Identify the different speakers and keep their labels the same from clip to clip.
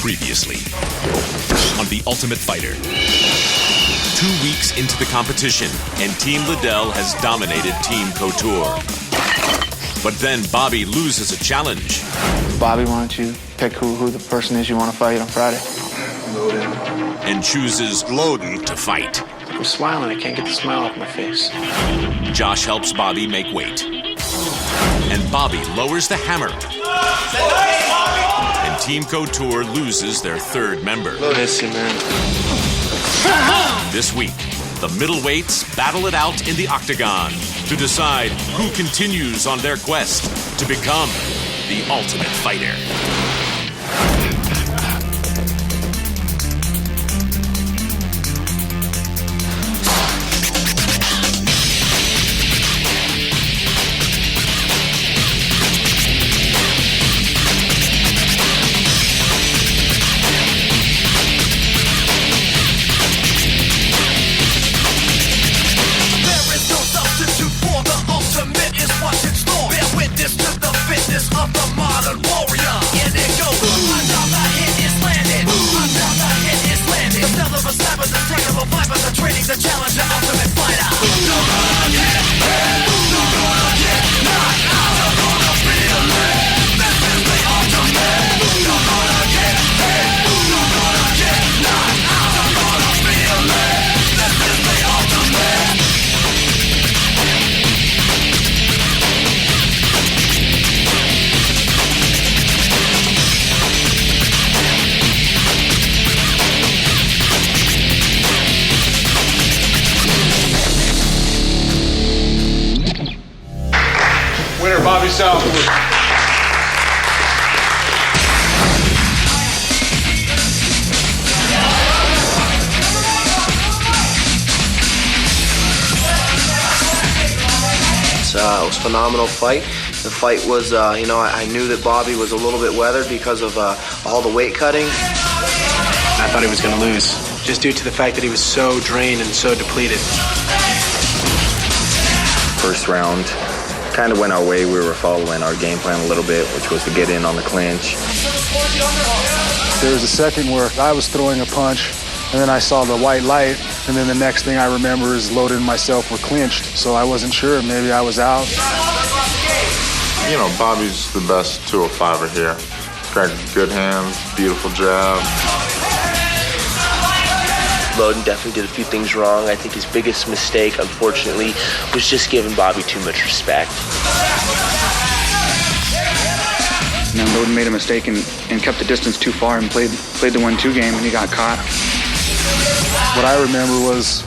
Speaker 1: Previously on The Ultimate Fighter. 2 weeks into the competition, and Team Liddell has dominated Team Couture. But then Bobby loses a challenge.
Speaker 2: Bobby, why don't you pick who the person is you want to fight on Friday?
Speaker 3: Loden.
Speaker 1: And chooses Loden to fight.
Speaker 2: I'm smiling. I can't get the smile off my face.
Speaker 1: Josh helps Bobby make weight. And Bobby lowers the hammer. And Team Couture loses their third member.
Speaker 2: Miss you, man.
Speaker 1: This week, the middleweights battle it out in the octagon to decide who continues on their quest to become the Ultimate Fighter.
Speaker 4: Winner, Bobby Southwood.
Speaker 5: It was a phenomenal fight. The fight was, I knew that Bobby was a little bit weathered because of all the weight cutting.
Speaker 6: I thought he was going to lose, just due to the fact that he was so drained and so depleted.
Speaker 7: First round kind of went our way. We were following our game plan a little bit, which was to get in on the clinch.
Speaker 8: There was a second where I was throwing a punch, and then I saw the white light, and then the next thing I remember is Loden and myself were clinched, so I wasn't sure. Maybe I was out.
Speaker 3: You know, Bobby's the best 205er here. Got good hands, beautiful jab.
Speaker 5: Loden definitely did a few things wrong. I think his biggest mistake, unfortunately, was just giving Bobby too much respect.
Speaker 9: And then Loden made a mistake and kept the distance too far and played the 1-2 game, and he got caught.
Speaker 8: What I remember was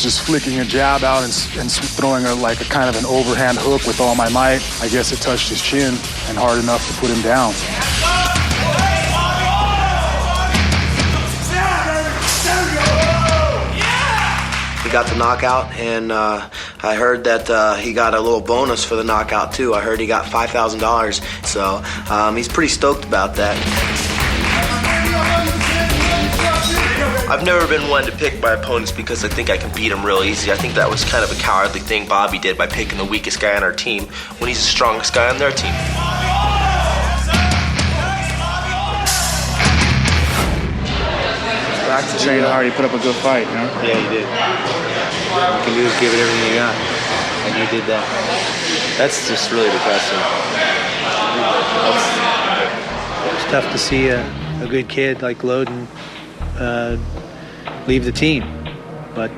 Speaker 8: just flicking a jab out and throwing a kind of an overhand hook with all my might. I guess it touched his chin and hard enough to put him down.
Speaker 5: He got the knockout, and I heard that he got a little bonus for the knockout too. I heard he got $5,000, so he's pretty stoked about that. I've never been one to pick my opponents because I think I can beat them real easy. I think that was kind of a cowardly thing Bobby did by picking the weakest guy on our team when he's the strongest guy on their team.
Speaker 9: Back to training hard, he put up a good fight, you know?
Speaker 6: Yeah, he did. All you can do is give it everything you got, and he did that. That's just really depressing.
Speaker 10: It's tough to see a good kid like Loden leave the team, but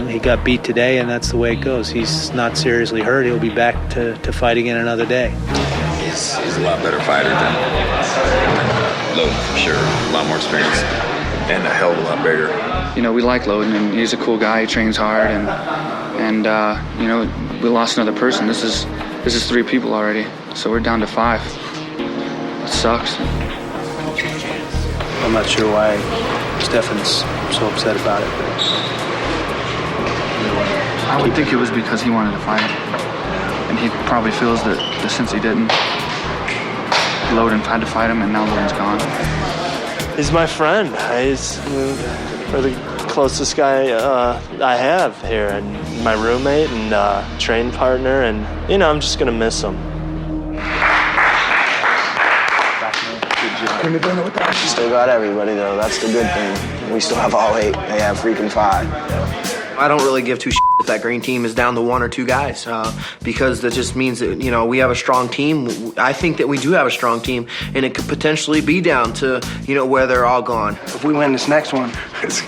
Speaker 10: he got beat today, and that's the way it goes. He's not seriously hurt. He'll be back to fight again another day.
Speaker 7: He's a lot better fighter than Loden, for sure. A lot more experience and a hell of a lot bigger.
Speaker 9: You know, we like Loden, and he's a cool guy. He trains hard, and we lost another person. This is 3 people already, so we're down to 5. It sucks.
Speaker 10: I'm not sure why Stefan's so upset about it.
Speaker 9: I would think it was because he wanted to fight, and he probably feels that since he didn't, Loden had to fight him, and now Loden's gone.
Speaker 11: He's my friend. He's the closest guy I have here, and my roommate and train partner, and I'm just gonna miss him.
Speaker 3: Good
Speaker 4: Still got everybody, though. That's the good thing. We still have all 8. They have freaking 5.
Speaker 12: I don't really give two shits if that green team is down to 1 or 2 guys because that just means that, you know, we have a strong team. I think that we do have a strong team, and it could potentially be down to, you know, where they're all gone.
Speaker 4: If we win this next one, it's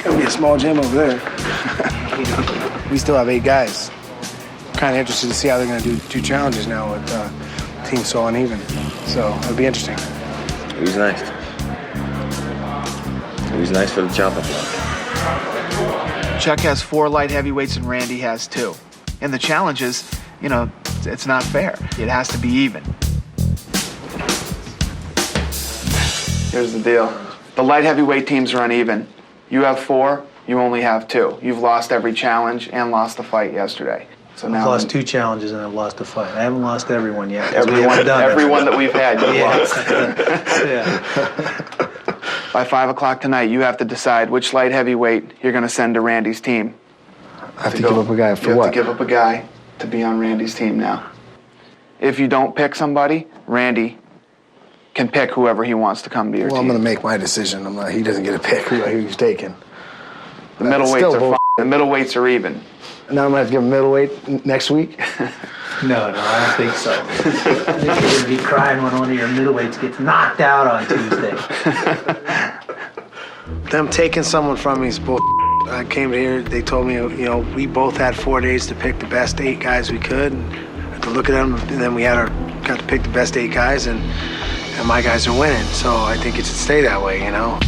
Speaker 4: going to be a small gym over there. We still have 8 guys. Kind of interested to see how they're going to do 2 challenges now with teams so uneven. So it'll be interesting.
Speaker 7: It was nice. It was nice for the challenge.
Speaker 13: Chuck has 4 light heavyweights and Randy has 2. And the challenge is, you know, it's not fair. It has to be even.
Speaker 2: Here's the deal. The light heavyweight teams are uneven. You have 4, you only have 2. You've lost every challenge and lost the fight yesterday. So now
Speaker 10: I've lost 2 challenges and I've lost a fight. I haven't lost everyone yet.
Speaker 2: Everyone that we've had, you've lost.
Speaker 10: Yeah.
Speaker 2: By 5 o'clock tonight, you have to decide which light heavyweight you're going to send to Randy's team.
Speaker 4: I have to give up a guy for
Speaker 2: what?
Speaker 4: what?
Speaker 2: You have to give up a guy to be on Randy's team now. If you don't pick somebody, Randy can pick whoever he wants to come to your team.
Speaker 4: I'm going to make my decision. He doesn't get a pick who he's taking.
Speaker 2: The middleweights are even.
Speaker 4: Now I'm going to have to give him middleweight next week?
Speaker 10: No, I don't think so. I think you're going to be crying when one of your middleweights gets knocked out on Tuesday.
Speaker 4: Them taking someone from me is bull. I came here, they told me, you know, we both had 4 days to pick the best 8 guys we could. And to look at them, and then we got to pick the best 8 guys, and my guys are winning. So I think it should stay that way, you know.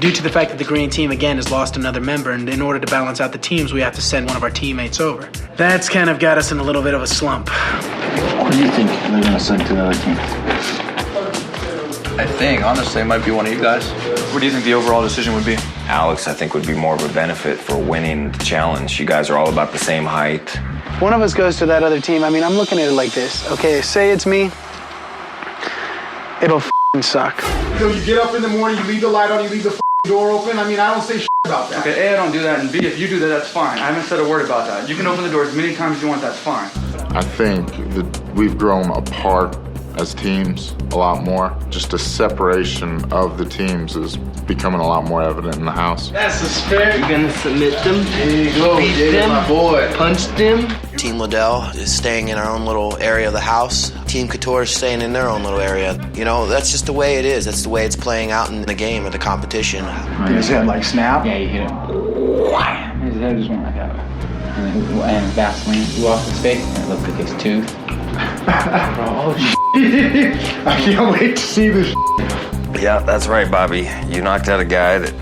Speaker 14: Due to the fact that the green team, again, has lost another member, and in order to balance out the teams, we have to send one of our teammates over. That's kind of got us in a little bit of a slump.
Speaker 6: What do you think they're going to send to the other team?
Speaker 15: I think, honestly, it might be one of you guys. What do you think the overall decision would be?
Speaker 7: Alex, I think, would be more of a benefit for winning the challenge. You guys are all about the same height.
Speaker 4: One of us goes to that other team. I mean, I'm looking at it like this. Okay, say it's me. It'll suck.
Speaker 16: So you get up in the morning, you leave the light on, you leave the door open. I mean, I don't say about that.
Speaker 15: Okay, A, I don't do that, and B, if you do that, that's fine. I haven't said a word about that. You can open the door as many times as you want, that's fine.
Speaker 3: I think that we've grown apart as teams a lot more. Just the separation of the teams is becoming a lot more evident in the house.
Speaker 12: That's the spirit. You're gonna submit them,
Speaker 16: There you go,
Speaker 12: beat
Speaker 16: Jay,
Speaker 12: them,
Speaker 16: my boy.
Speaker 12: punch them.
Speaker 5: Team Liddell is staying in our own little area of the house. Team Couture is staying in their own little area. You know, that's just the way it is. That's the way it's playing out in the game or the competition.
Speaker 6: Did his head like snap? Yeah, he hit it. Wham! His head just went like that. And Vaseline flew off his face, and it looked like his tooth.
Speaker 16: Oh, shit. I can't wait to see this.
Speaker 7: Yeah, that's right, Bobby. You knocked out a guy that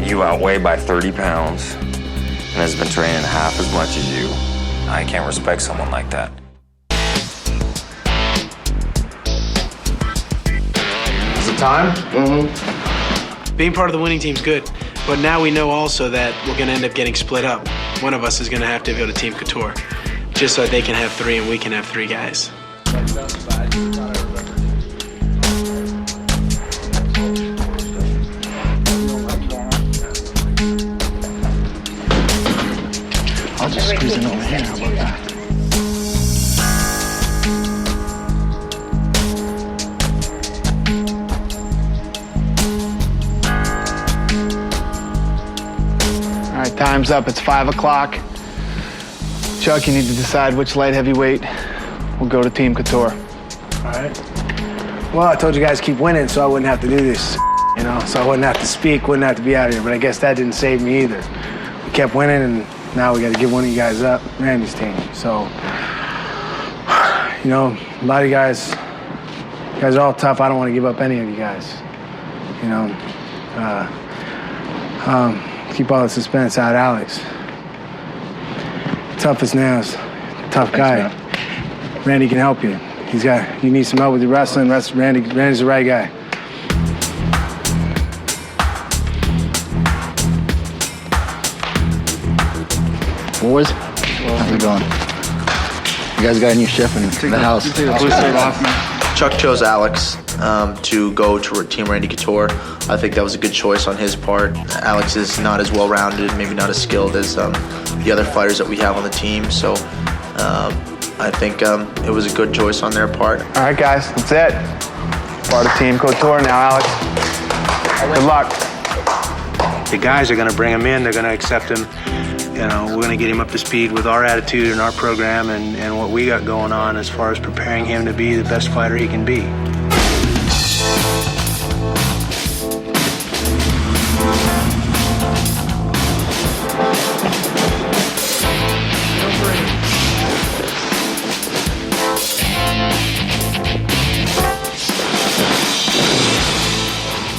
Speaker 7: you outweigh by 30 pounds and has been training half as much as you. I can't respect someone like that.
Speaker 16: Is it time?
Speaker 14: Mm-hmm. Being part of the winning team's good, but now we know also that we're going to end up getting split up. One of us is going to have to go to Team Couture, just so they can have 3 and we can have 3 guys.
Speaker 6: I'll just squeeze it over here. How about that?
Speaker 2: All right, time's up. It's 5 o'clock. Chuck, you need to decide which light heavyweight will go to Team Couture.
Speaker 4: All right. Well, I told you guys to keep winning so I wouldn't have to do this, you know, so I wouldn't have to speak, wouldn't have to be out here. But I guess that didn't save me either. We kept winning, and now we got to give one of you guys up, Randy's team. So, you know, a lot of you guys are all tough. I don't want to give up any of you guys, you know. Keep all the suspense out, Alex. Tough as nails. Tough guy.
Speaker 6: Thanks,
Speaker 4: Randy can help you. You need some help with your wrestling. Randy's the right guy.
Speaker 6: Boys, how's it going? You guys got a new chef in the house.
Speaker 12: Chuck chose Alex. to go to Team Randy Couture. I think that was a good choice on his part. Alex is not as well-rounded, maybe not as skilled as the other fighters that we have on the team, so I think it was a good choice on their part.
Speaker 2: All right, guys, that's it. Part of Team Couture now, Alex. Good luck.
Speaker 10: The guys are going to bring him in. They're going to accept him. You know, we're going to get him up to speed with our attitude and our program and what we got going on as far as preparing him to be the best fighter he can be.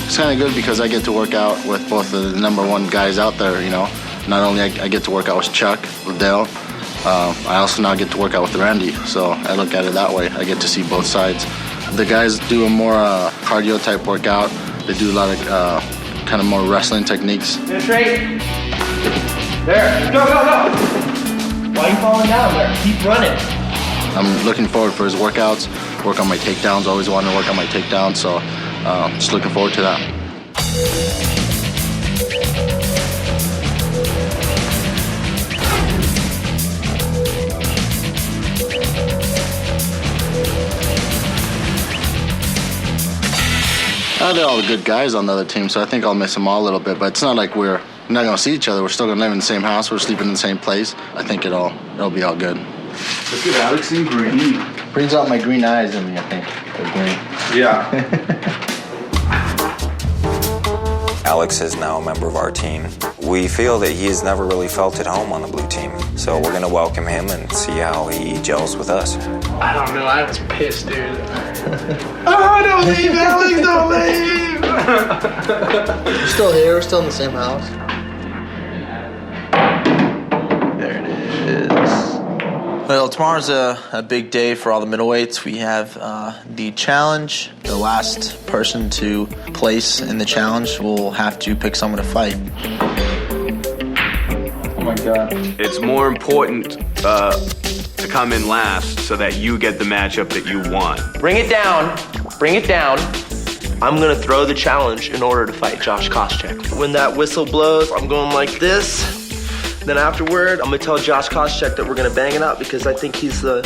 Speaker 17: It's kind of good because I get to work out with both of the #1 guys out there, you know. Not only I get to work out with Chuck, Liddell, I also now get to work out with Randy. So I look at it that way. I get to see both sides. The guys do a more cardio type workout. They do a lot of kind of more wrestling techniques.
Speaker 5: Straight. There. Go, go, go. Why are you falling down there? Keep running.
Speaker 17: I'm looking forward for his workouts, work on my takedowns. Always wanted to work on my takedowns, so just looking forward to that. They're all the good guys on the other team, so I think I'll miss them all a little bit, but it's not like we're not going to see each other. We're still going to live in the same house. We're sleeping in the same place. I think it'll be all good.
Speaker 16: Look at Alex in green.
Speaker 17: Brings out my green eyes in me, I think. The green.
Speaker 16: Yeah.
Speaker 7: Alex is now a member of our team. We feel that he has never really felt at home on the blue team, so we're going to welcome him and see how he gels with us.
Speaker 14: I don't know. I was pissed, dude. Oh, don't leave, Alex! Don't leave!
Speaker 12: We're still here. We're still in the same house. There it is. Well, tomorrow's a big day for all the middleweights. We have the challenge. The last person to place in the challenge will have to pick someone to fight.
Speaker 17: Oh my God.
Speaker 18: It's more important to come in last so that you get the matchup that you want.
Speaker 5: Bring it down. Bring it down. I'm going to throw the challenge in order to fight Josh Koscheck. When that whistle blows, I'm going like this. Then afterward, I'm going to tell Josh Koscheck that we're going to bang it out because I think he's the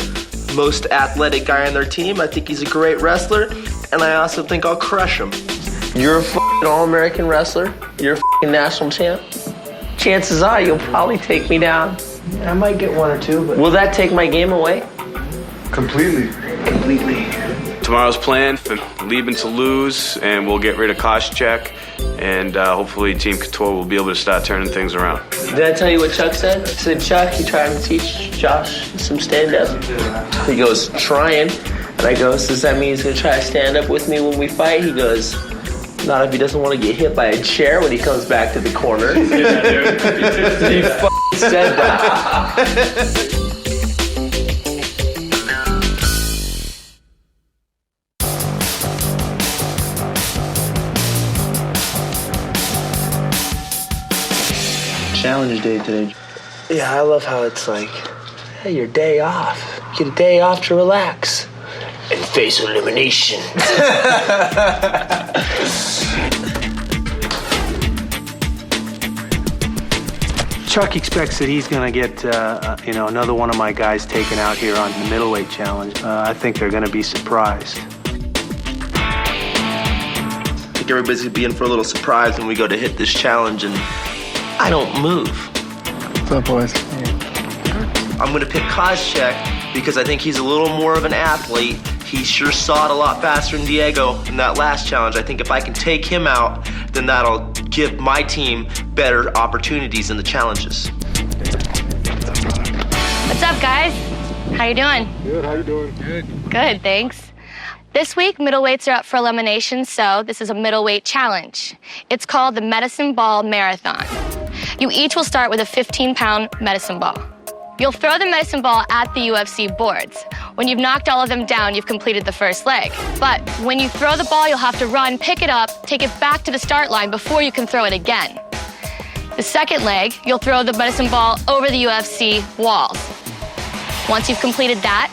Speaker 5: most athletic guy on their team. I think he's a great wrestler, and I also think I'll crush him. You're a f***ing All-American wrestler. You're a f***ing national champ. Chances are you'll probably take me down.
Speaker 10: I might get one or two, but...
Speaker 5: Will that take my game away?
Speaker 16: Completely.
Speaker 18: Tomorrow's plan, leaving to lose, and we'll get rid of Koscheck, and hopefully Team Couture will be able to start turning things around.
Speaker 5: Did I tell you what Chuck said? I said, Chuck, you trying to teach Josh some stand-up? He goes, trying. And I go, so does that mean he's going to try to stand up with me when we fight? He goes, not if he doesn't want to get hit by a chair when he comes back to the corner. He f***ing said that.
Speaker 12: Challenge day today.
Speaker 5: Yeah, I love how it's like, hey, your day off. You get a day off to relax and face elimination.
Speaker 10: Chuck expects that he's going to get, another one of my guys taken out here on the middleweight challenge. I think they're going to be surprised.
Speaker 5: I think everybody's going to be in for a little surprise when we go to hit this challenge, and I don't move.
Speaker 2: What's up, boys?
Speaker 5: I'm going to pick Koscheck because I think he's a little more of an athlete. He sure saw it a lot faster than Diego in that last challenge. I think if I can take him out, then that'll give my team better opportunities in the challenges.
Speaker 19: What's up, guys? How you doing?
Speaker 16: Good, how you doing?
Speaker 19: Good, thanks. This week, middleweights are up for elimination, so this is a middleweight challenge. It's called the Medicine Ball Marathon. You each will start with a 15-pound medicine ball. You'll throw the medicine ball at the UFC boards. When you've knocked all of them down, you've completed the first leg. But when you throw the ball, you'll have to run, pick it up, take it back to the start line before you can throw it again. The second leg, you'll throw the medicine ball over the UFC walls. Once you've completed that,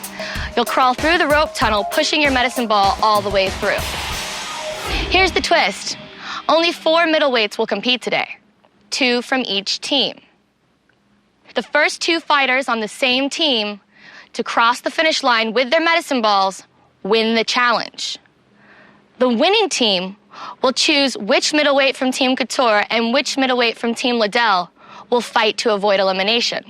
Speaker 19: you'll crawl through the rope tunnel, pushing your medicine ball all the way through. Here's the twist. Only 4 middleweights will compete today, 2 from each team. The first 2 fighters on the same team to cross the finish line with their medicine balls win the challenge. The winning team will choose which middleweight from Team Couture and which middleweight from Team Liddell will fight to avoid elimination.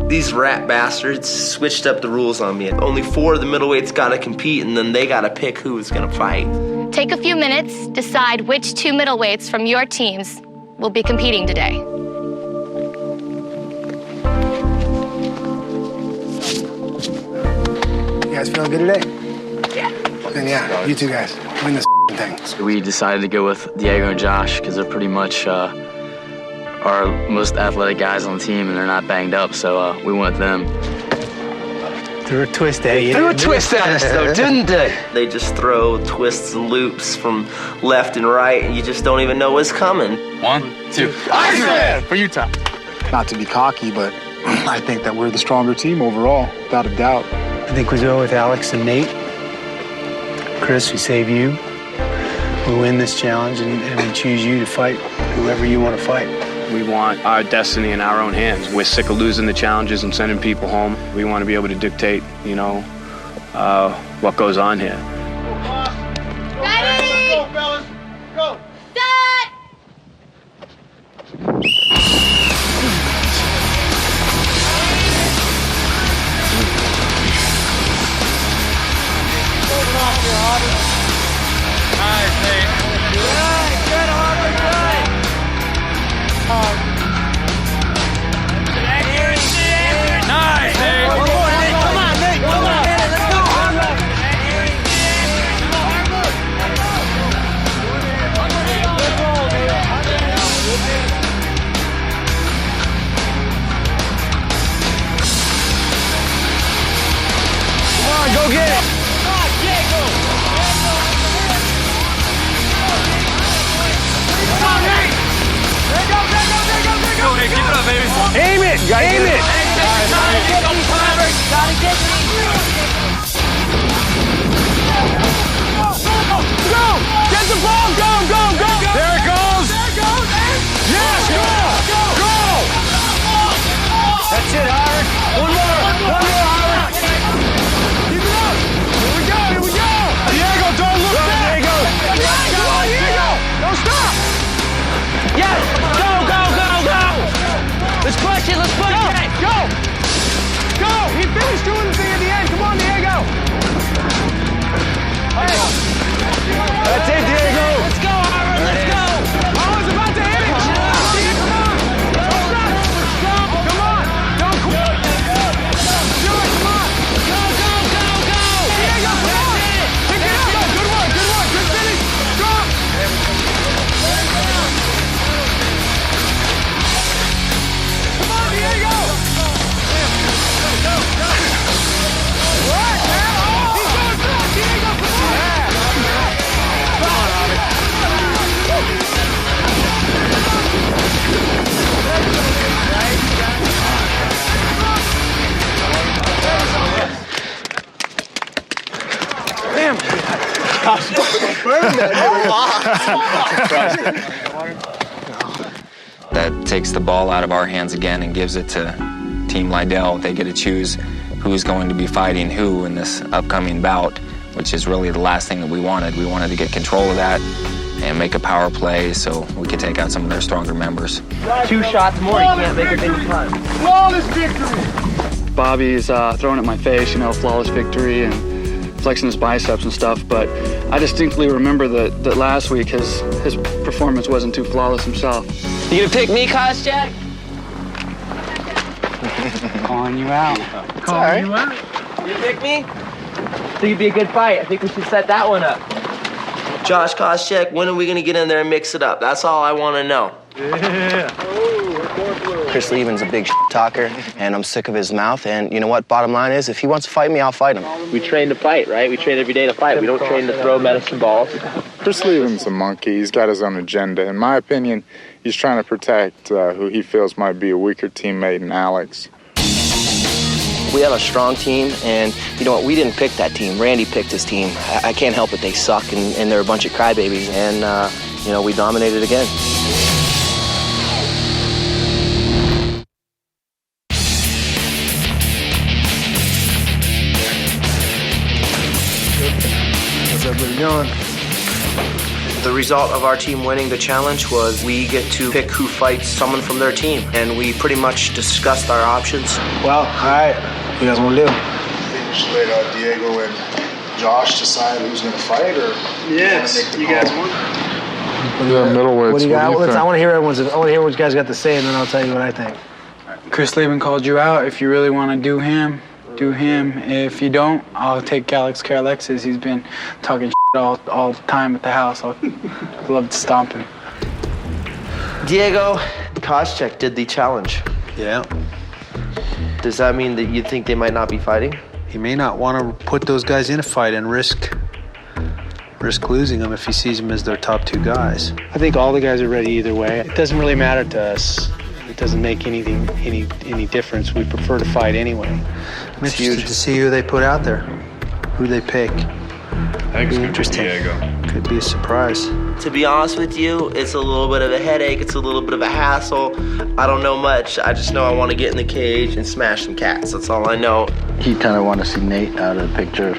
Speaker 5: These rat bastards switched up the rules on me. Only 4 of the middleweights gotta compete, and then they gotta pick who's gonna fight.
Speaker 19: Take a few minutes, decide which 2 middleweights from your teams will be competing today.
Speaker 4: You guys feeling good today? Yeah. Then yeah, you two guys, win this thing.
Speaker 20: So we decided to go with Diego and Josh because they're pretty much our most athletic guys on the team, and they're not banged up, so we went with them.
Speaker 14: Threw a twist at you.
Speaker 5: Threw a twist at us, though, didn't they? They just throw twists and loops from left and right, and you just don't even know what's coming.
Speaker 15: 1, 2.
Speaker 8: Iceman! For you, Tom. Not to be cocky, but I think that we're the stronger team overall, without a doubt.
Speaker 14: I think we go with Alex and Nate. Chris, we save you. We win this challenge, and we choose you to fight whoever you want to fight.
Speaker 18: We want our destiny in our own hands. We're sick of losing the challenges and sending people home. We want to be able to dictate, what goes on here.
Speaker 19: Ready?
Speaker 16: Go, fellas. Go.
Speaker 19: Set!
Speaker 4: Go get it! Aim it! Aim it! Go! Get the ball! Go! Go! Go! There it goes! Yes! Go! Go! That's it, Howard. One more, Howard. Keep it up. Here we go! Here we go! Diego, don't look back! Diego! Come on, Diego! Don't stop!
Speaker 5: Yes! Go, go, go, go! Let's push it, let's push it!
Speaker 4: Go! Go! He finished doing the thing at the end. Come on, Diego! Hey! That's it, Diego!
Speaker 5: Let's go, Howard, let's go!
Speaker 4: Howard's about to hit it! Come on! Don't stop! Come on! Don't quit! Do it! Come on!
Speaker 5: Go, go, go, go!
Speaker 4: Diego, come on! Pick it up! Good work! Good work! Good finish! Drop! Come on, Diego! What, man? Oh! He's going back! Diego, come on! Come on,
Speaker 14: Damn!
Speaker 7: That takes the ball out of our hands again and gives it to Team Liddell. They get to choose who's going to be fighting who in this upcoming bout, which is really the last thing that we wanted. We wanted to get control of that and make a power play so we could take out some of their stronger members.
Speaker 5: 2 shots more, you can't make a big punt.
Speaker 16: Flawless victory.
Speaker 9: Bobby's throwing at my face, flawless victory and flexing his biceps and stuff, but I distinctly remember that last week his performance wasn't too flawless himself.
Speaker 5: You gonna pick me, Koscheck?
Speaker 6: Calling you out.
Speaker 5: Calling you out? You pick me? I think it'd be a good fight. I think we should set that one up. Josh Koscheck, when are we gonna get in there and mix it up? That's all I wanna know.
Speaker 14: Yeah.
Speaker 12: Chris Lieben's a big talker, and I'm sick of his mouth. And you know what? Bottom line is, if he wants to fight me, I'll fight him.
Speaker 5: We train to fight, right? We train every day to fight. We don't train to throw medicine balls.
Speaker 3: Chris Lieben's a monkey. He's got his own agenda. In my opinion, he's trying to protect who he feels might be a weaker teammate in Alex.
Speaker 12: We have a strong team, and you know what? We didn't pick that team. Randy picked his team. I can't help it. They suck, and they're a bunch of crybabies, and you know, we dominated again.
Speaker 4: How's everybody going?
Speaker 12: The result of our team winning the challenge was we get to pick who fights someone from their team, and we pretty much discussed our options.
Speaker 4: Well, all right. What you guys want to do?
Speaker 8: Just let Diego and Josh decide who's going to fight, or
Speaker 14: you guys want?
Speaker 3: Middleweights.
Speaker 4: What do you got?
Speaker 3: What do you
Speaker 4: I
Speaker 3: think?
Speaker 4: want to hear everyone's. I want to hear what you guys got to say, and then I'll tell you what I think.
Speaker 6: Chris Laban called you out. If you really want to do him, do him. If you don't, I'll take Alex Karalexis. He's been talking all the time at the house. I'd love to stomp him.
Speaker 5: Diego Koscheck did the challenge.
Speaker 10: Yeah.
Speaker 5: Does that mean that you think they might not be fighting?
Speaker 10: He may not want to put those guys in a fight and risk losing them if he sees them as their top two guys.
Speaker 14: I think all the guys are ready either way. It doesn't really matter to us. It doesn't make any difference. We prefer to fight anyway.
Speaker 10: I'm interested to see who they put out there, who they pick.
Speaker 18: I think it's interesting. Diego.
Speaker 10: Could be a surprise.
Speaker 5: To be honest with you, it's a little bit of a headache. It's a little bit of a hassle. I don't know much. I just know I want to get in the cage and smash some cats. That's all I know.
Speaker 17: He kind of wanted to see Nate out of the picture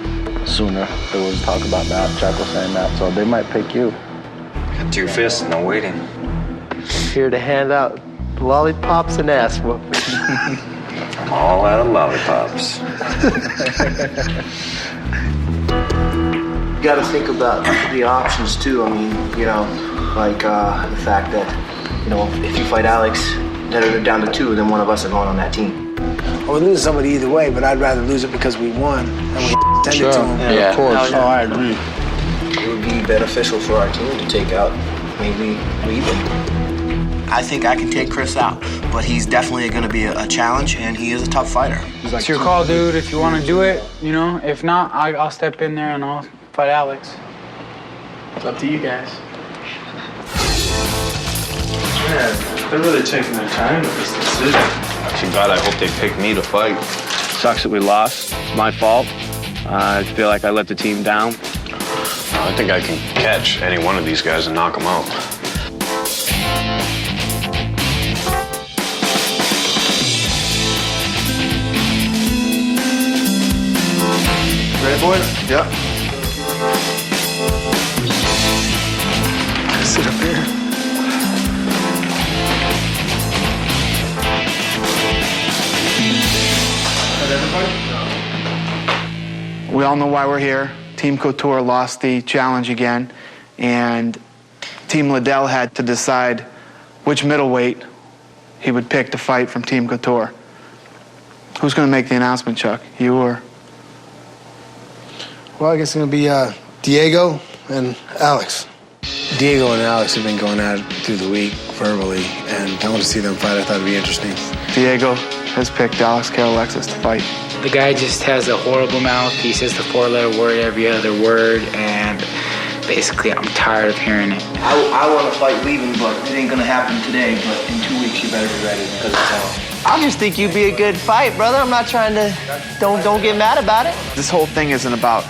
Speaker 17: sooner. There was talk about that. Chuck was saying that, so they might pick you.
Speaker 7: Got 2 fists, no waiting.
Speaker 5: Here to hand out lollipops and ass whoop.
Speaker 7: I'm all out of lollipops.
Speaker 12: You got to think about the options too. I mean, you know, like the fact that, you know, if you fight Alex, then they're down to 2, then one of us are going on that team.
Speaker 4: I would lose somebody either way, but I'd rather lose it because we won and we send it to them.
Speaker 17: Yeah, of course.
Speaker 4: Oh, I agree.
Speaker 12: It would be beneficial for our team to take out maybe Weedley. I think I can take Chris out, but he's definitely going to be a challenge, and he is a tough fighter.
Speaker 6: It's your call, dude. If you want to do it, you know. If not, I'll step in there and I'll fight Alex.
Speaker 14: It's up to you guys. Yeah, they're really taking their time with this decision.
Speaker 18: Too bad. I hope they pick me to fight.
Speaker 11: Sucks that we lost. It's my fault. I feel like I let the team down.
Speaker 18: I think I can catch any one of these guys and knock them out.
Speaker 2: Ready, boys?
Speaker 3: Yep.
Speaker 4: Sit up here.
Speaker 2: We all know why we're here. Team Couture lost the challenge again, and Team Liddell had to decide which middleweight he would pick to fight from Team Couture. Who's going to make the announcement, Chuck? You or?
Speaker 4: Well, I guess it's going to be Diego and Alex. Diego and Alex have been going at it through the week verbally, and I want to see them fight. I thought it'd be interesting.
Speaker 2: Diego has picked Alex Karalexis to fight.
Speaker 6: The guy just has a horrible mouth. He says the 4-letter word every other word, and basically I'm tired of hearing it.
Speaker 12: I want to fight Levin, but it ain't going to happen today, but in 2 weeks you better be ready because it's on.
Speaker 5: I just think you'd be a good fight, brother. I'm not trying to... Don't get mad about it.
Speaker 2: This whole thing isn't about,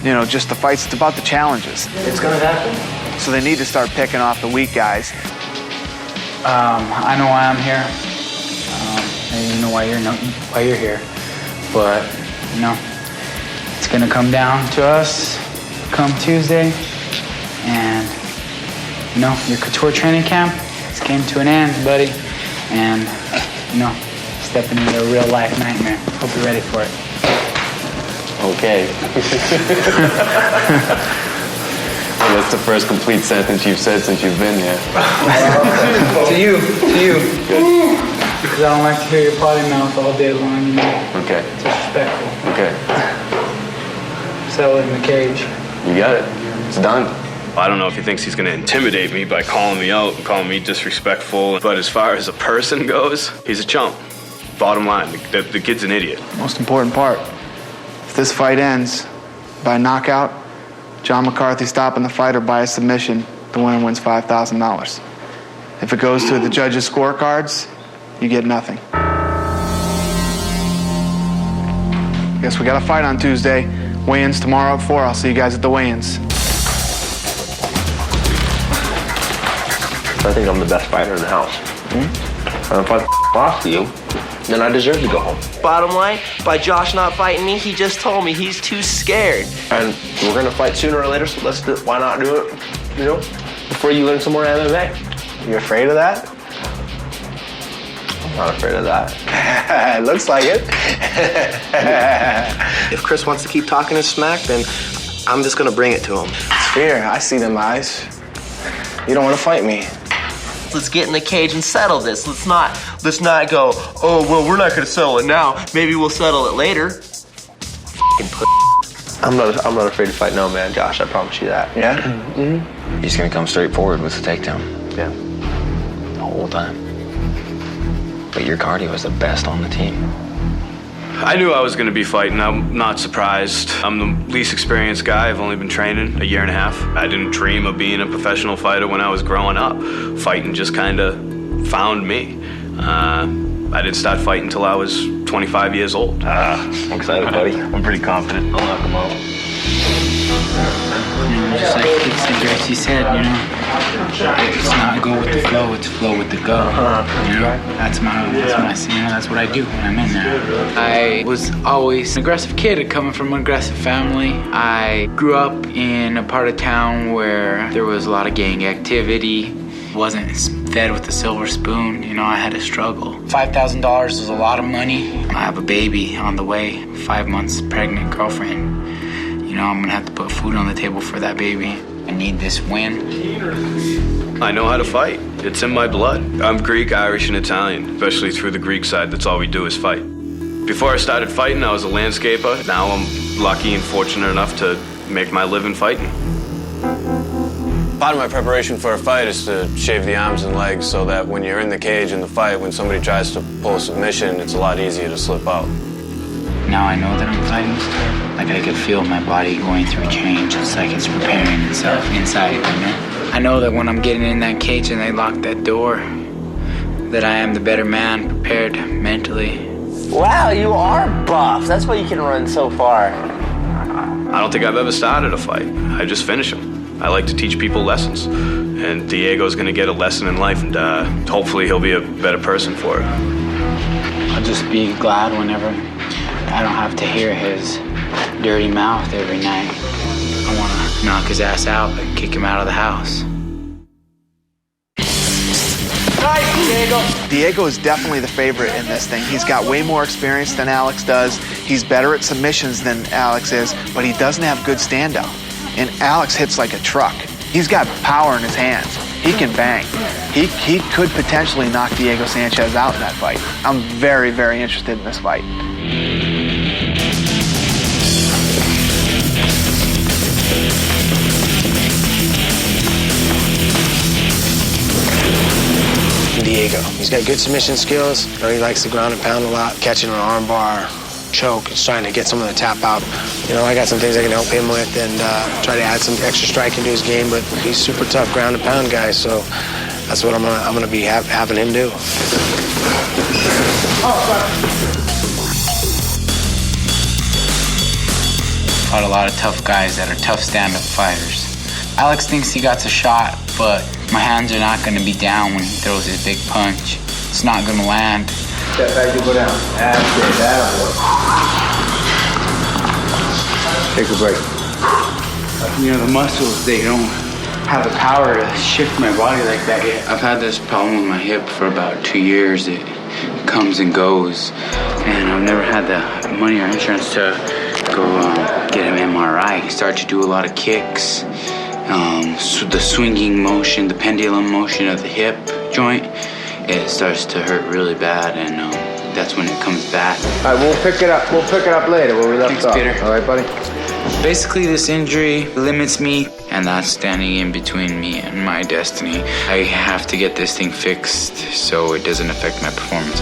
Speaker 2: you know, just the fights. It's about the challenges.
Speaker 12: It's going to happen.
Speaker 2: So they need to start picking off the weak guys.
Speaker 6: I know why I'm here. And you know why you're here. But, you know, it's gonna come down to us come Tuesday. And, you know, your Couture training camp, it's came to an end, buddy. And, you know, stepping into a real life nightmare. Hope you're ready for it.
Speaker 11: Okay. Well, that's the first complete sentence you've said since you've been here.
Speaker 6: To you.
Speaker 11: Good.
Speaker 6: Because I don't like to hear your potty mouth all day long, you know.
Speaker 11: Okay.
Speaker 6: It's disrespectful.
Speaker 11: Okay.
Speaker 6: Settle in the cage.
Speaker 11: You got it. It's done.
Speaker 18: I don't know if he thinks he's going to intimidate me by calling me out and calling me disrespectful, but as far as a person goes, he's a chump. Bottom line, the kid's an idiot.
Speaker 2: Most important part, if this fight ends by knockout, John McCarthy stopping the fight or by a submission, the winner wins $5,000. If it goes to the judges' scorecards, you get nothing. Guess we got a fight on Tuesday. Weigh-ins tomorrow at 4. I'll see you guys at the weigh-ins.
Speaker 5: I think I'm the best fighter in the house. And if I lost to you, then I deserve to go home. Bottom line, by Josh not fighting me, he just told me he's too scared. And we're gonna fight sooner or later, so let's do it. Why not do it, you know, before you learn some more MMA?
Speaker 4: You afraid of that?
Speaker 5: I'm not afraid of that.
Speaker 4: It looks like it.
Speaker 5: If Chris wants to keep talking his smack, then I'm just gonna bring it to him.
Speaker 4: It's fear. I see them eyes. You don't want to fight me.
Speaker 5: Let's get in the cage and settle this. Let's not go, oh, well, we're not gonna settle it now. Maybe we'll settle it later. F***ing I'm not afraid to fight no man, Josh, I promise you that.
Speaker 4: Yeah?
Speaker 5: Mm-hmm.
Speaker 7: He's gonna come straight forward with the takedown.
Speaker 5: Yeah.
Speaker 7: The whole time. But your cardio is the best on the team.
Speaker 18: I knew I was going to be fighting. I'm not surprised. I'm the least experienced guy. I've only been training a year and a half. I didn't dream of being a professional fighter when I was growing up. Fighting just kind of found me. I didn't start fighting until I was 25 years old.
Speaker 5: I'm excited, buddy. I'm pretty confident. I'll knock him out.
Speaker 6: Just like Gracie said, it's not go with the flow, it's flow with the go. That's what I do when I'm in there. I was always an aggressive kid, coming from an aggressive family. I grew up in a part of town where there was a lot of gang activity. Wasn't fed with a silver spoon, I had to struggle. $5,000 is a lot of money. I have a baby on the way, 5 months pregnant girlfriend. I'm gonna have to put food on the table for that baby. I need this win.
Speaker 18: I know how to fight. It's in my blood. I'm Greek, Irish, and Italian, especially through the Greek side. That's all we do is fight. Before I started fighting, I was a landscaper. Now I'm lucky and fortunate enough to make my living fighting.
Speaker 21: Part of my preparation for a fight is to shave the arms and legs so that when you're in the cage in the fight, when somebody tries to pull a submission, it's a lot easier to slip out.
Speaker 6: Now I know that I'm fighting. Like I can feel my body going through change. It's like it's preparing itself inside, I know that when I'm getting in that cage and they lock that door, that I am the better man, prepared mentally.
Speaker 5: Wow, you are buff. That's why you can run so far.
Speaker 18: I don't think I've ever started a fight. I just finish them. I like to teach people lessons. And Diego's gonna get a lesson in life, and hopefully he'll be a better person for it.
Speaker 6: I'll just be glad whenever I don't have to hear his dirty mouth every night. I want to knock his ass out and kick him out of the house.
Speaker 13: Nice, Diego. Diego is definitely the favorite in this thing. He's got way more experience than Alex does. He's better at submissions than Alex is, but he doesn't have good stand-up. And Alex hits like a truck. He's got power in his hands. He can bang. He could potentially knock Diego Sanchez out in that fight. I'm very, very interested in this fight.
Speaker 4: Diego. He's got good submission skills. He likes to ground and pound a lot, catching an arm bar, choke. He's trying to get some of the tap out. I got some things I can help him with and try to add some extra strike into his game, but he's super tough ground and pound guy, so that's what I'm gonna be having him do.
Speaker 6: Fought a lot of tough guys that are tough stand-up fighters. Alex thinks he got a shot, but my hands are not going to be down when he throws his big punch. It's not going to land.
Speaker 4: Step back, you go down. That's it, that'll work. Take a break.
Speaker 6: The muscles, they don't have the power to shift my body like that yet. I've had this problem with my hip for about 2 years. It comes and goes, and I've never had the money or insurance to go get an MRI. Start to do a lot of kicks. So the swinging motion, the pendulum motion of the hip joint, it starts to hurt really bad, and that's when it comes back.
Speaker 4: All right, we'll pick it up. We'll pick it up later where we left off.
Speaker 6: Peter.
Speaker 4: All right, buddy?
Speaker 6: Basically, this injury limits me, and that's standing in between me and my destiny. I have to get this thing fixed so it doesn't affect my performance.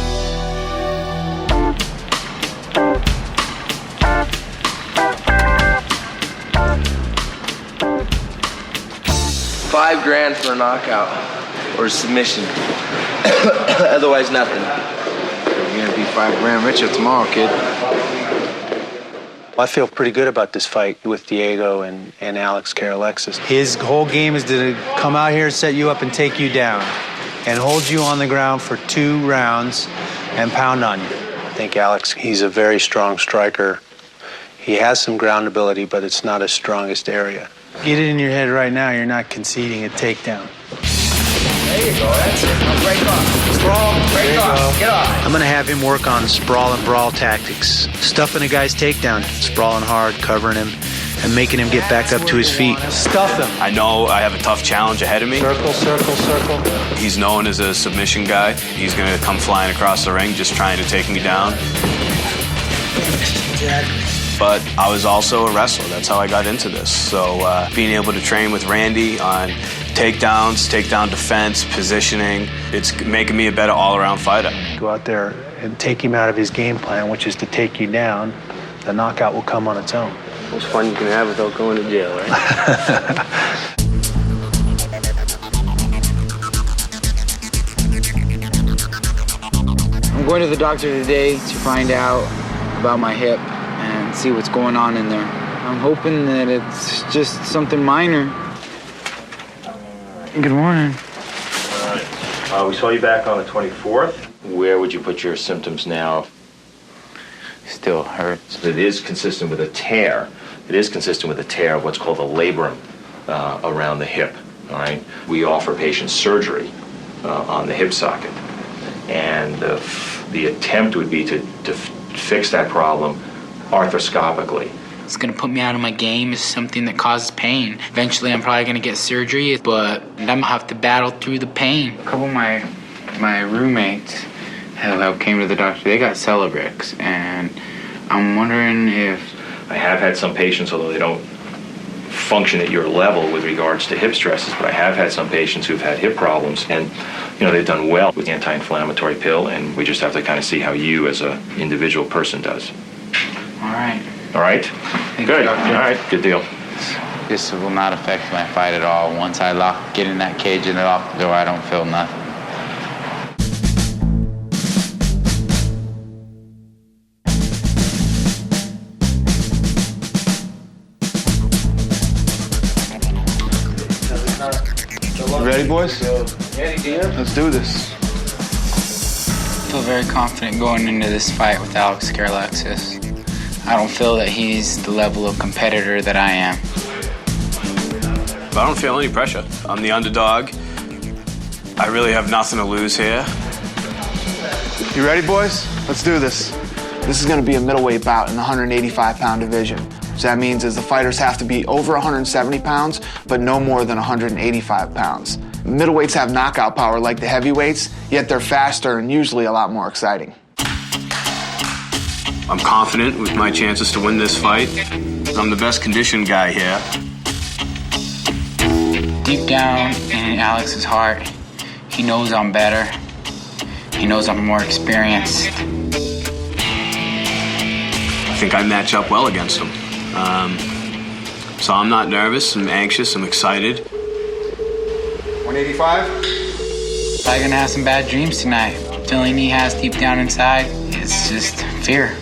Speaker 5: $5,000 for a knockout or submission. Otherwise, nothing.
Speaker 4: You're gonna be $5,000 richer tomorrow, kid.
Speaker 10: I feel pretty good about this fight with Diego and Alex Karalexis. His whole game is to come out here, set you up, and take you down, and hold you on the ground for 2 rounds and pound on you. I think Alex, he's a very strong striker. He has some ground ability, but it's not his strongest area. Get it in your head right now, you're not conceding a takedown.
Speaker 12: There you go, that's it. Now break off. Sprawl, break off. Get off.
Speaker 10: I'm going to have him work on sprawl and brawl tactics. Stuffing a guy's takedown, sprawling hard, covering him, and making him get back up to his feet. Stuff him.
Speaker 18: I know I have a tough challenge ahead of me.
Speaker 10: Circle, circle, circle.
Speaker 18: He's known as a submission guy. He's going to come flying across the ring just trying to take me down. But I was also a wrestler. That's how I got into this. So being able to train with Randy on takedowns, takedown defense, positioning, it's making me a better all-around fighter.
Speaker 10: Go out there and take him out of his game plan, which is to take you down. The knockout will come on its own.
Speaker 11: Most fun you can have without going to jail, right?
Speaker 6: I'm going to the doctor today to find out about my hip and see what's going on in there. I'm hoping that it's just something minor. Good morning.
Speaker 1: All right. We saw you back on the 24th. Where would you put your symptoms now?
Speaker 6: Still hurts.
Speaker 1: It is consistent with a tear. It is consistent with a tear of what's called a labrum around the hip. All right. We offer patients surgery on the hip socket, and the attempt would be to fix that problem arthroscopically.
Speaker 6: It's gonna put me out of my game. It's something that causes pain. Eventually, I'm probably gonna get surgery, but I'm gonna have to battle through the pain. A couple of my roommates who came to the doctor, they got Celebrex, and I'm wondering if...
Speaker 1: I have had some patients, although they don't function at your level with regards to hip stresses, but I have had some patients who've had hip problems, and they've done well with the anti-inflammatory pill, and we just have to kind of see how you as an individual person does.
Speaker 6: All right.
Speaker 1: All right? Good. All right, good deal.
Speaker 6: This will not affect my fight at all. Once I get in that cage and lock the door, I don't feel nothing.
Speaker 2: You ready, boys?
Speaker 6: Ready,
Speaker 2: Let's do this.
Speaker 6: I feel very confident going into this fight with Alex Karalexis. I don't feel that he's the level of competitor that I am.
Speaker 18: I don't feel any pressure. I'm the underdog. I really have nothing to lose here.
Speaker 2: You ready, boys? Let's do this. This is going to be a middleweight bout in the 185-pound division. So that means is the fighters have to be over 170 pounds, but no more than 185 pounds. Middleweights have knockout power like the heavyweights, yet they're faster and usually a lot more exciting.
Speaker 18: I'm confident with my chances to win this fight. I'm the best conditioned guy here.
Speaker 6: Deep down in Alex's heart, he knows I'm better. He knows I'm more experienced.
Speaker 18: I think I match up well against him. So I'm not nervous, I'm anxious, I'm excited.
Speaker 16: 185?
Speaker 6: Probably gonna have some bad dreams tonight. Feeling he has deep down inside, it's just fear.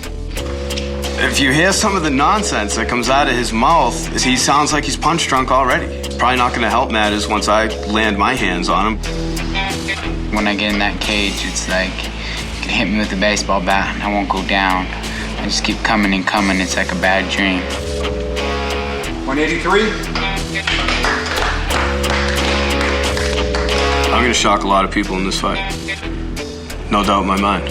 Speaker 18: If you hear some of the nonsense that comes out of his mouth, he sounds like he's punch drunk already. Probably not gonna help matters once I land my hands on him.
Speaker 6: When I get in that cage, it's like you can hit me with a baseball bat and I won't go down. I just keep coming and coming. It's like a bad dream.
Speaker 16: 183?
Speaker 18: I'm gonna shock a lot of people in this fight. No doubt in my mind.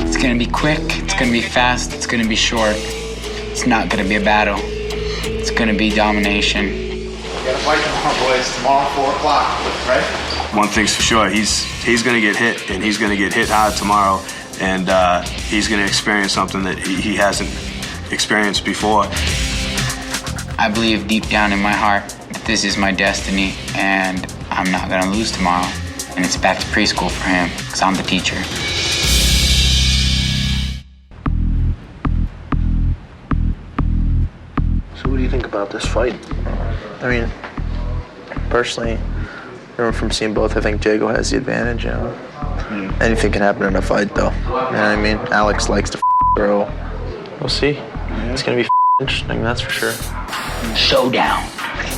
Speaker 6: It's gonna be quick, it's gonna be fast, it's gonna be short. It's not gonna be a battle. It's gonna be domination.
Speaker 13: We got a fight tomorrow, boys. Tomorrow, 4 o'clock, right?
Speaker 18: One thing's for sure, he's gonna get hit, and he's gonna get hit hard tomorrow, and he's gonna experience something that he hasn't experienced before.
Speaker 6: I believe deep down in my heart that this is my destiny, and I'm not gonna lose tomorrow. And it's back to preschool for him, because I'm the teacher.
Speaker 5: So what do you think about this fight? I mean, personally, from seeing both, I think Diego has the advantage. Anything can happen in a fight, though. You know what I mean? Alex likes to throw.
Speaker 11: We'll see. It's gonna be interesting, that's for sure.
Speaker 6: Showdown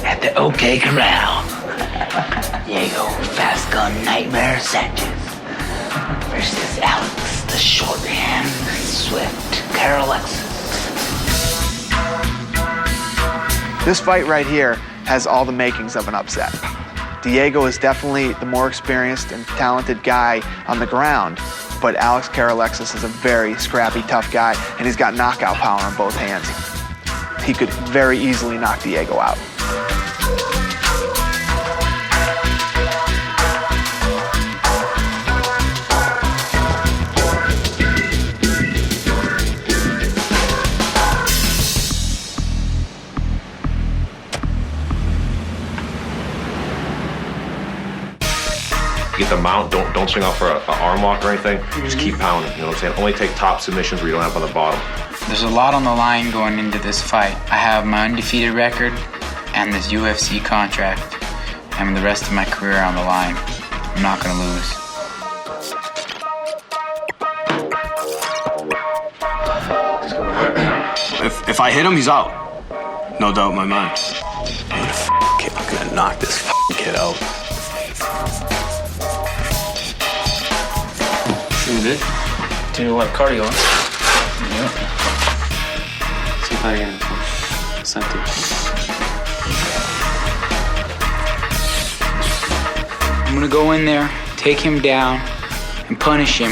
Speaker 6: at the OK Corral. Diego Fast Gun Nightmare Sanchez versus Alex the Shorthand Swift Carolexis.
Speaker 13: This fight right here has all the makings of an upset. Diego is definitely the more experienced and talented guy on the ground, but Alex Carolexis is a very scrappy, tough guy, and he's got knockout power on both hands. He could very easily knock Diego out.
Speaker 1: Get the mount, don't swing out for an arm lock or anything. Just keep pounding, you know what I'm saying? Only take top submissions where you don't have on the bottom.
Speaker 6: There's a lot on the line going into this fight. I have my undefeated record and this UFC contract, and the rest of my career on the line. I'm not gonna lose.
Speaker 18: If I hit him, he's out. No doubt in my mind. I'm gonna knock this kid out.
Speaker 6: Feeling good? Doing a lot of cardio, huh? Yeah.
Speaker 11: See if I can send it.
Speaker 6: I'm gonna go in there, take him down, and punish him.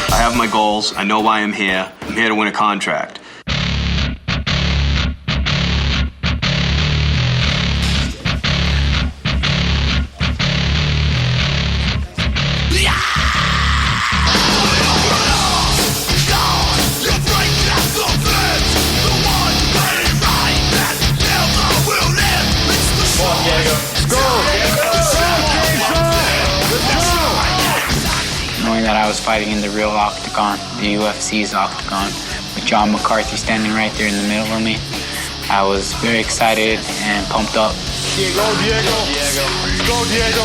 Speaker 18: I have my goals. I know why I'm here. I'm here to win a contract.
Speaker 6: Knowing that I was fighting in the real octagon, the UFC's octagon, with John McCarthy standing right there in the middle of me, I was very excited and pumped up.
Speaker 16: Go, Diego. Go, Diego.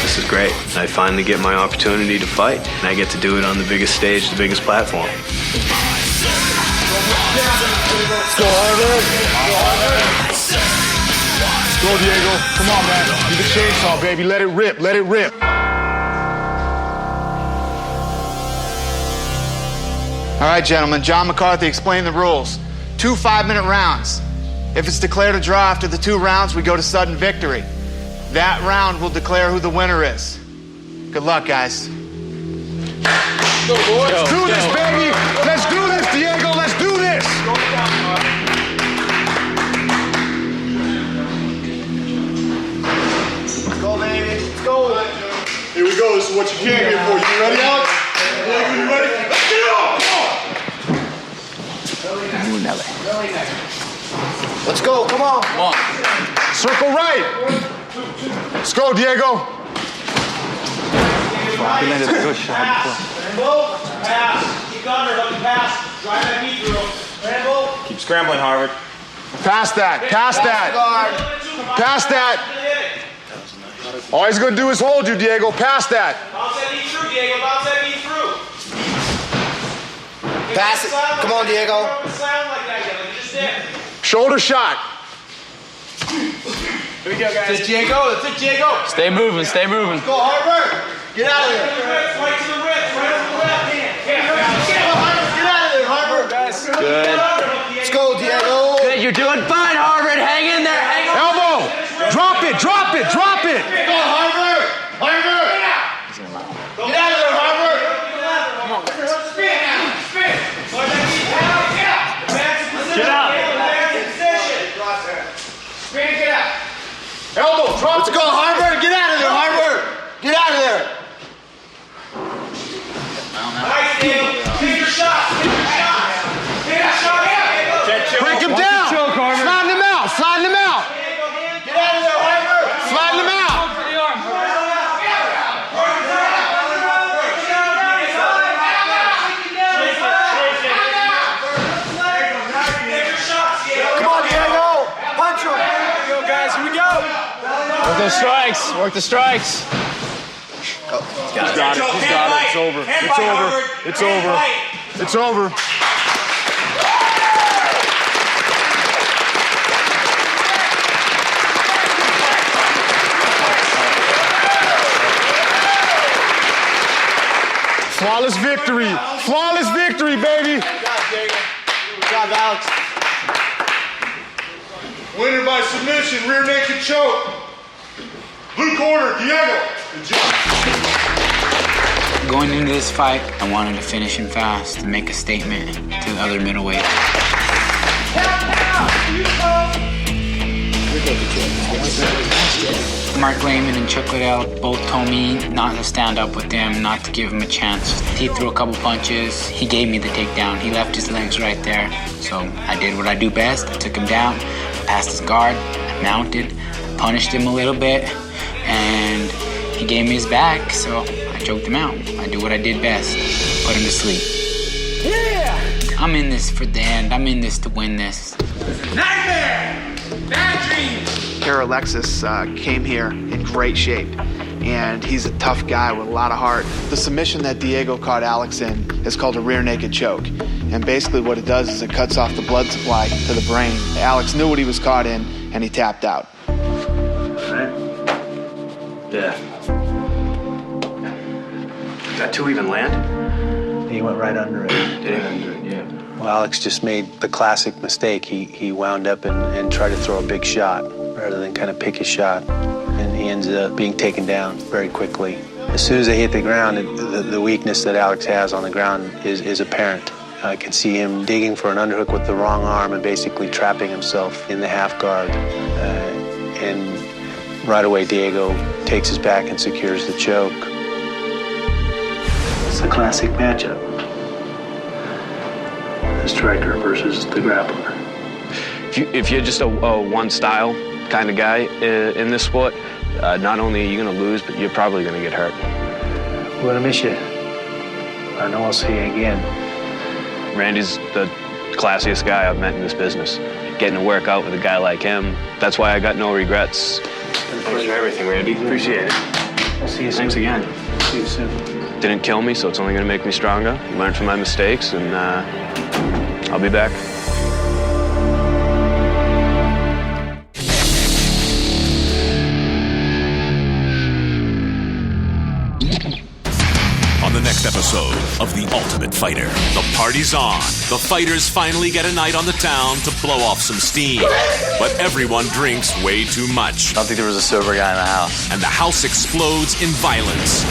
Speaker 18: This is great. I finally get my opportunity to fight, and I get to do it on the biggest stage, the biggest platform.
Speaker 16: Go, Harvard. Go, Diego. Come on, man. You the chainsaw, baby. Let it rip. Let it rip.
Speaker 2: All right, gentlemen, John McCarthy explained the rules. 2 5-minute rounds. If it's declared a draw after the 2 rounds, we go to sudden victory. That round will declare who the winner is. Good luck, guys.
Speaker 16: Go, boys. Let's do this, baby. Let's do this, Diego. Let's do this. Let's go, baby. Let's go. Here we go. This is what you came here for. You ready, Alex? Diego, you ready? Let's get it on. Let's go. Come on. Come on. Circle right. Let's go, Diego.
Speaker 8: He landed a good shot before.
Speaker 16: Rambo, pass. Keep under, let me pass. Drive that knee through. Rambo.
Speaker 8: Keep scrambling, Harvard.
Speaker 16: Pass that. Pass that. Pass that. All he's going to do is hold you, Diego. Pass that.
Speaker 5: Bounce that knee through, Diego. Bounce that knee through.
Speaker 12: Pass it. Come on, Diego.
Speaker 5: Sound like that yet, like you just did.
Speaker 16: Shoulder shot.
Speaker 5: Here we go, guys.
Speaker 12: That's it, Diego. That's it, Diego.
Speaker 15: Stay moving, stay moving.
Speaker 12: Go, Harvard. Get out of there.
Speaker 5: Right to the ribs, right to the left hand.
Speaker 12: Get out of there, Harvard.
Speaker 15: Good.
Speaker 12: Let's go, Diego.
Speaker 15: Good, you're doing fine, Harvard. Hang in there, hang on.
Speaker 16: Elbow. Drop it. Drop it. Drop it.
Speaker 12: Go, Harvard. Harvard. Get out of there, Harvard.
Speaker 5: Come on. Spin. Spin.
Speaker 16: Get out.
Speaker 5: Spin, get out.
Speaker 16: Elbow. Drop
Speaker 12: Let's
Speaker 16: it.
Speaker 12: go, Harvard. Get out of there, Harvard. Get out of there.
Speaker 5: Nice, Diego. Take your shot. Take your shot. Take that shot.
Speaker 16: Break him down. Slide him out. Slide him out.
Speaker 12: Get out of there, Harvard.
Speaker 16: Slide him out.
Speaker 11: strikes. Work the strikes.
Speaker 16: He's got it. He's got it. It's over. It's over. It's over. It's over. Flawless victory. Flawless victory, baby.
Speaker 12: Good job, Alex.
Speaker 16: Winner by submission, rear naked choke. Blue corner, Diego. Good job.
Speaker 6: Going into this fight, I wanted to finish him fast and make a statement to the other middleweight. Mark Lehman and Chuck Liddell both told me not to stand up with them, not to give him a chance. He threw a couple punches. He gave me the takedown. He left his legs right there. So I did what I do best. I took him down, passed his guard, I mounted, punished him a little bit, and he gave me his back, so I choked him out. I do what I did best, put him to sleep. Yeah! I'm in this for the end. I'm in this to win this.
Speaker 2: Nightmare! Bad dreams! Here, Alexis came here in great shape, and he's a tough guy with a lot of heart. The submission that Diego caught Alex in is called a rear naked choke, and basically what it does is it cuts off the blood supply to the brain. Alex knew what he was caught in, and he tapped out.
Speaker 11: Right? Yeah. Did that two even land?
Speaker 10: He went right under it.
Speaker 11: Did he? Yeah.
Speaker 10: Well, Alex just made the classic mistake. He wound up and tried to throw a big shot rather than kind of pick his shot. And he ended up being taken down very quickly. As soon as they hit the ground, the weakness that Alex has on the ground is apparent. I can see him digging for an underhook with the wrong arm and basically trapping himself in the half guard. And right away, Diego takes his back and secures the choke. It's a classic matchup. The striker versus the grappler.
Speaker 18: If you're just a one-style kind of guy in this sport, not only are you going to lose, but you're probably going to get hurt.
Speaker 10: I'm going to miss you. I know I'll see you again.
Speaker 18: Randy's the classiest guy I've met in this business. Getting to work out with a guy like him, that's why I got no regrets.
Speaker 11: Thanks for everything, Randy. Appreciate it.
Speaker 10: I'll see you soon.
Speaker 11: Thanks again.
Speaker 10: See you soon.
Speaker 18: Didn't kill me, so it's only going to make me stronger. Learn from my mistakes, and I'll be back.
Speaker 20: On the next episode of The Ultimate Fighter, the party's on. The fighters finally get a night on the town to blow off some steam. But everyone drinks way too much.
Speaker 15: I don't think there was a sober guy in the house.
Speaker 20: And the house explodes in violence.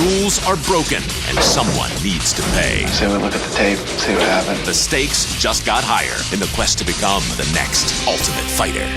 Speaker 20: Rules are broken, and someone needs to pay.
Speaker 15: So we look at the tape, see what happened.
Speaker 20: The stakes just got higher in the quest to become the next Ultimate Fighter.